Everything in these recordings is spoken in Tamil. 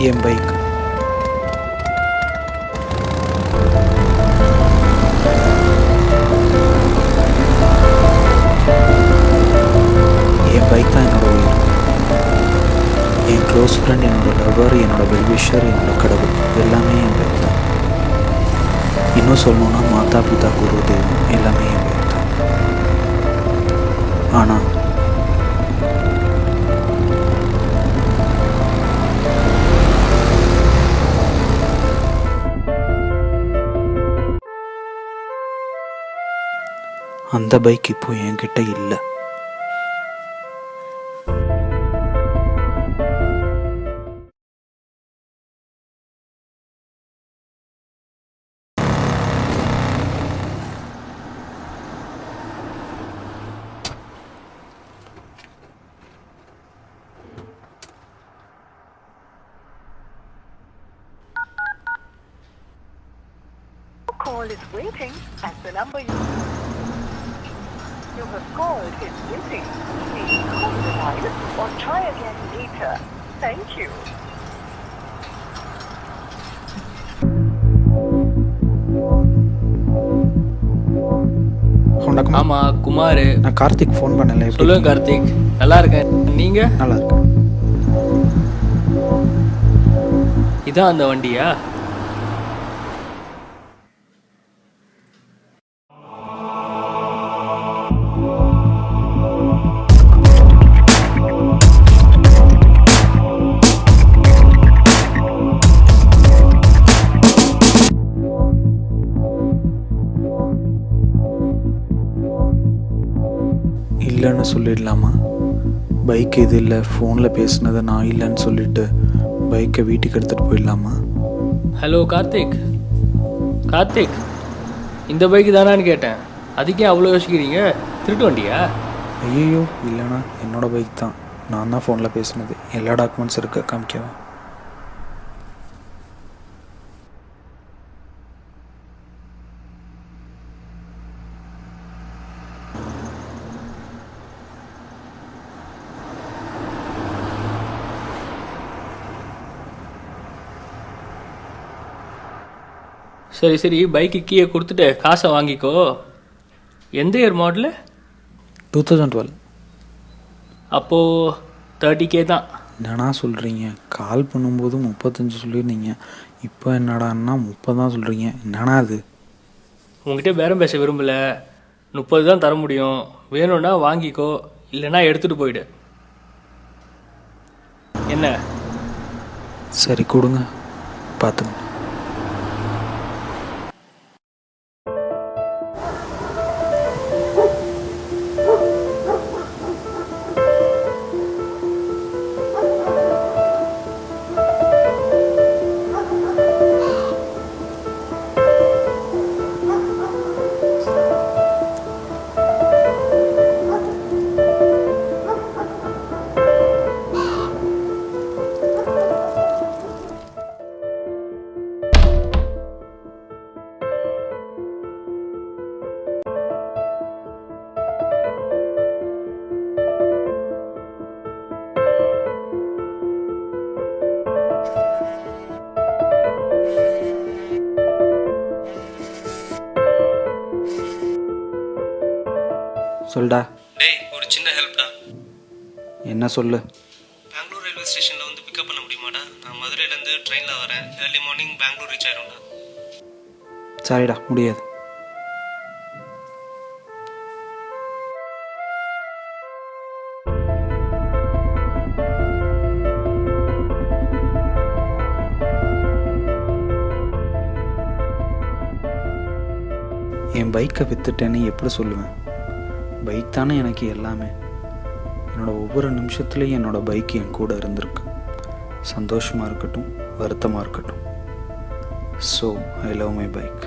என் பைக். என் பைக் தான் என்னோட உயிர். என் க்ளோஸ் ஃப்ரெண்ட், என்னோட லவர், என்னோட வெல்விஷர், என்னோட கடவுள் எல்லாமே என் பைக் தான். இன்னும் சொல்லணுன்னா மாதா பிதா குரு தெய்வம் எல்லாமே என் பைக் தான். ஆனால் அந்த பைக் இப்போ என்கிட்ட இல்லை. Call is waiting at the number you have called is waiting. Please hold the line or try again later. Thank you. வணக்கம். ஆமாம் குமார். நான் கார்த்திக் ஃபோன் பண்ணல. சொல்லுங்க கார்த்திக். நல்லா இருக்கேன். நீங்கள்? நல்லா இருக்கேன். இதான் அந்த வண்டியா? இல்லைன்னு சொல்லிடலாமா? பைக் இது இல்லை, ஃபோனில் பேசுனதை நான் இல்லைன்னு சொல்லிட்டு பைக்கை வீட்டுக்கு எடுத்துகிட்டு போயிடலாமா? ஹலோ கார்த்திக். கார்த்திக், இந்த பைக்கு தானான்னு கேட்டேன். அதுக்கே அவ்வளோ யோசிக்கிறீங்க? திருட்டு வண்டியா? ஐயோ இல்லைண்ணா, என்னோடய பைக் தான். நான் தான் ஃபோனில் பேசுனது. எல்லா டாக்குமெண்ட்ஸ் இருக்க காமிக்கவா? சரி சரி, பைக்கு கீயை கொடுத்துட்டு காசை வாங்கிக்கோ. எந்த இயர் மாடலு? 2012. அப்போது 30K தான். என்னண்ணா சொல்கிறீங்க? கால் பண்ணும்போது 35 சொல்லியிருந்தீங்க, இப்போ என்னடான்னா 30 தான் சொல்கிறீங்க. என்னண்ணா அது? உங்ககிட்ட பேரம் பேச விரும்பல. 30 தான் தர முடியும். வேணும்னா வாங்கிக்கோ, இல்லைன்னா எடுத்துகிட்டு போயிடு. என்ன? சரி கொடுங்க, பார்த்துங்க. சொல்டா. டேய், ஒரு சின்ன ஹெல்ப்டா. என்ன சொல்லு? பெங்களூர் ரயில்வே ஸ்டேஷனில் வந்து பிக்கப் பண்ண முடியுமாடா? நான் மதுரையிலேருந்து ட்ரெயினில் வரேன். ஏர்லி மார்னிங் பெங்களூர் ரீச் ஆயிரும்டா. சரிடா, முடியாது. என் பைக்கை விற்றுட்டேன்னு எப்படி சொல்லுவேன்? பைக் தானே எனக்கு எல்லாமே. என்னோடய ஒவ்வொரு நிமிஷத்துலேயும் என்னோடய பைக் என் கூட இருந்திருக்கு. சந்தோஷமாக இருக்கட்டும், வருத்தமாக இருக்கட்டும். So I love my bike.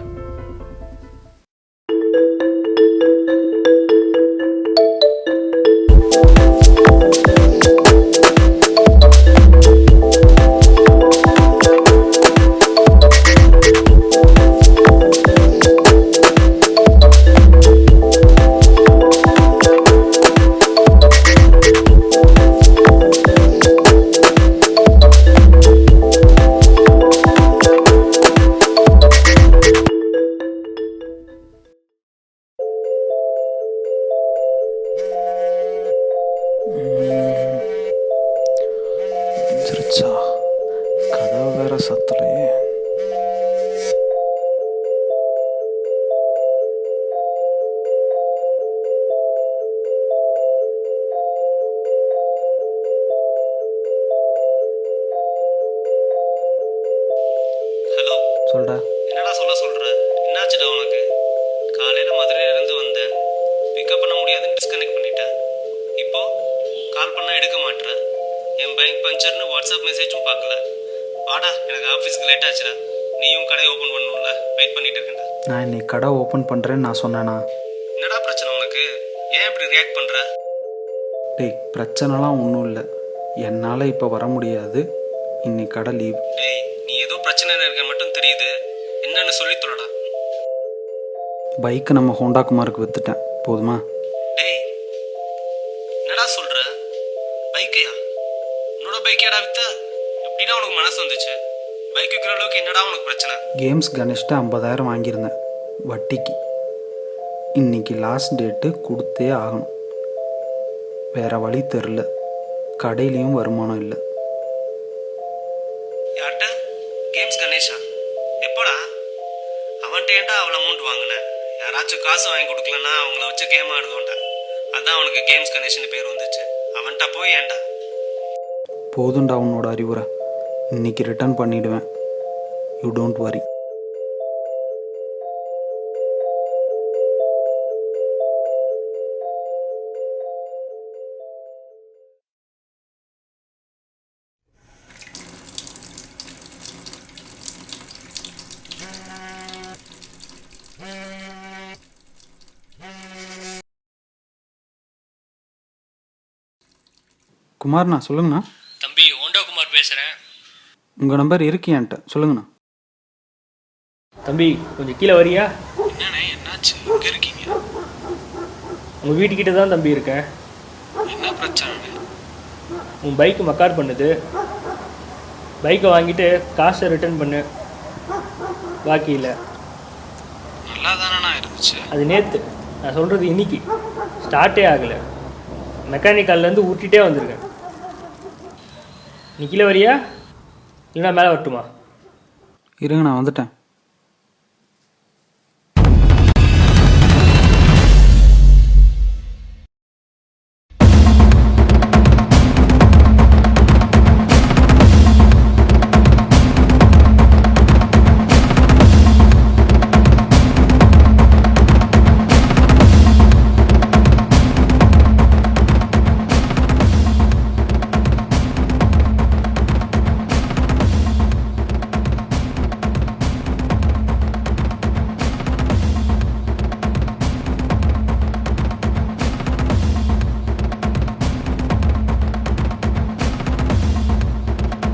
வேற சத்தலையே. ஹலோ, சொல்டா. என்னடா சொல்ற? என்னாச்சுடா உனக்கு? காலையில் மதுரையிலேருந்து வந்தேன், பிக்கப் பண்ண முடியாதுன்னு டிஸ்கனெக்ட் பண்ணிட்டேன். இப்போ கால் பண்ணால் எடுக்க மாட்டேற. என் பைக் பஞ்சர்னு வாட்ஸ்அப் மெசேஜும் பார்க்கல. வாடா, எனக்கு ஆஃபீஸ்க்கு லேட் ஆச்சுடா. நீயும் கடை ஓப்பன் பண்ணணும்ல, வெயிட் பண்ணிட்டு இருக்கேன்டா. நான் இன்னைக்கு கடை ஓப்பன் பண்ணுறேன்னு நான் சொன்னேனா? என்னடா பிரச்சனை உனக்கு? ஏன் இப்படி ரியாக்ட் பண்ணுற? டேய், பிரச்சனைலாம் ஒன்றும் இல்லை. என்னால் இப்போ வர முடியாது. இன்னைக்கு கடை லீவ். டேய், நீ ஏதோ பிரச்சனையில் இருக்க மட்டும் தெரியுது. என்னன்னு சொல்லி தொலைடா. பைக்கை நம்ம ஹோண்டா குமாருக்கு விற்றுட்டேன், போதுமா? டேய், என்னடா சொல்ற? பைக்கையா? என்னோட பைக்கையாடா வித்த? எப்படிடா உனக்கு மனசு வந்துச்சு? பைக் விற்கிற அளவுக்கு என்னடா உனக்கு பிரச்சனை? கேம்ஸ் கணேஷ்ட 50,000 வாங்கியிருந்தேன் வட்டிக்கு. இன்னைக்கு லாஸ்ட் டேட்டு கொடுத்தே ஆகணும். வேற வழி தெரில. கடையிலையும் வருமானம் இல்லை. யார்கிட்ட? கேம்ஸ் கணேஷா? எப்போடா? அவன்கிட்ட ஏன்டா அவ்வளோ அமௌண்ட் வாங்கின? யாராச்சும் காசு வாங்கி கொடுக்கலன்னா அவங்கள வச்சு கேம் ஆடுவோண்டா. அதான் அவனுக்கு கேம்ஸ் கணேஷ்னு பேர் வந்துச்சு. அவன்கிட்ட போய் ஏன்டா? போதுண்டா உன்னோட அறிவுரை. இன்னைக்கு ரிட்டர்ன் பண்ணிடுவேன். You don't worry. குமார்ண்ணா, சொல்லுங்கண்ணா. தம்பி, ஹோண்டா குமார் பேசுகிறேன். உங்கள் நம்பர் இருக்கு என்கிட்ட, சொல்லுங்கண்ணா. தம்பி, கொஞ்சம் கீழே வரியா? என்னண்ணே, என்னாச்சு? இங்கே இருக்கீங்க? உங்கள் வீட்டுக்கிட்ட தான் தம்பி இருக்கேன். என்ன பிரச்சனை? உன் பைக்கு மக்கார் பண்ணுது. பைக்கை வாங்கிட்டு காசை ரிட்டர்ன் பண்ணு. பாக்கி இல்லை. நல்லா தானே இருந்துச்சு. அது நேற்று. நான் சொல்கிறது இன்னைக்கு ஸ்டார்ட்டே ஆகலை. மெக்கானிக்கல்லேருந்து ஊட்டிகிட்டே வந்திருக்கேன். நீ கீழே வரியா இல்லைனா மேலே வரட்டுமா? இருங்க, நான் வந்துட்டேன்.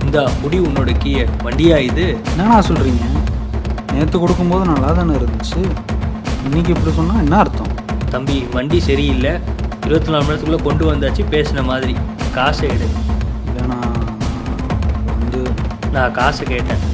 இந்தா முடி உன்னோட கீயை. வண்டியா இது? என்னண்ணா சொல்கிறீங்க? நேற்று கொடுக்கும்போது நல்லா தானே இருந்துச்சு. இன்னைக்கு இப்படி சொன்னால் என்ன அர்த்தம்? தம்பி, வண்டி சரியில்லை. 24 மணி நேரத்துக்குள்ளே கொண்டு வந்தாச்சு பேசின மாதிரி. காசை எடு. இல்லைண்ணா, வந்து நான் காசு கேட்டேன்.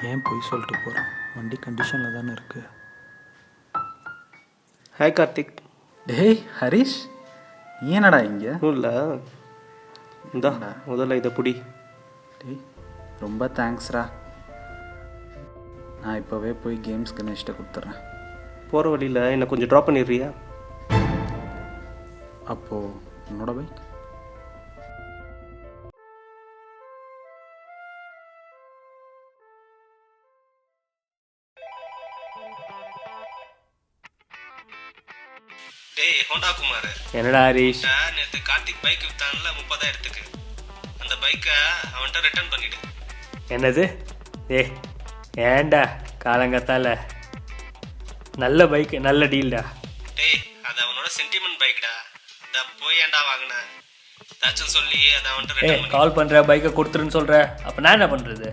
ஏன் போய் சொல்லிட்டு போகிறேன்? வண்டி கண்டிஷனில் தானே இருக்குது. ஹாய் கார்த்திக். டேய் ஹரிஷ், நீ என்னடா இங்கே? இல்லை, இந்தா முதல்ல இதை பிடி. டேய், ரொம்ப தேங்க்ஸ்ரா. நான் இப்போவே போய் கேம்ஸ் கணேஷ்ட கொடுத்துட்றேன். போகிற வழியில் என்னை கொஞ்சம் ட்ராப் பண்ணிடுறியா? அப்போது உன்னோட பைக்? டேய் ஹோண்டா குமார், என்னடா ஹரிஷ்? நேற்று கார்த்திக் பைக் வித்தான்ல 30,000க்கு. அந்த பைக்கை அவன்கிட்ட ரிட்டர்ன் பண்ணிடு. என்னது? ஏ ஏண்டா, காலங்கத்தால நல்ல பைக்கு நல்ல டீல்டா. டேய் அது அவனோட சென்டிமெண்ட் பைக்டா. இதை போய் ஏன்டா வாங்கினேன்? ஏதாச்சும் சொல்லி அதை அவன்கிட்ட ரிட்டர்ன் பண்ணி கால் பண்ணுற பைக்கை கொடுத்துருன்னு சொல்கிற, அப்போ நான் என்ன பண்ணுறது?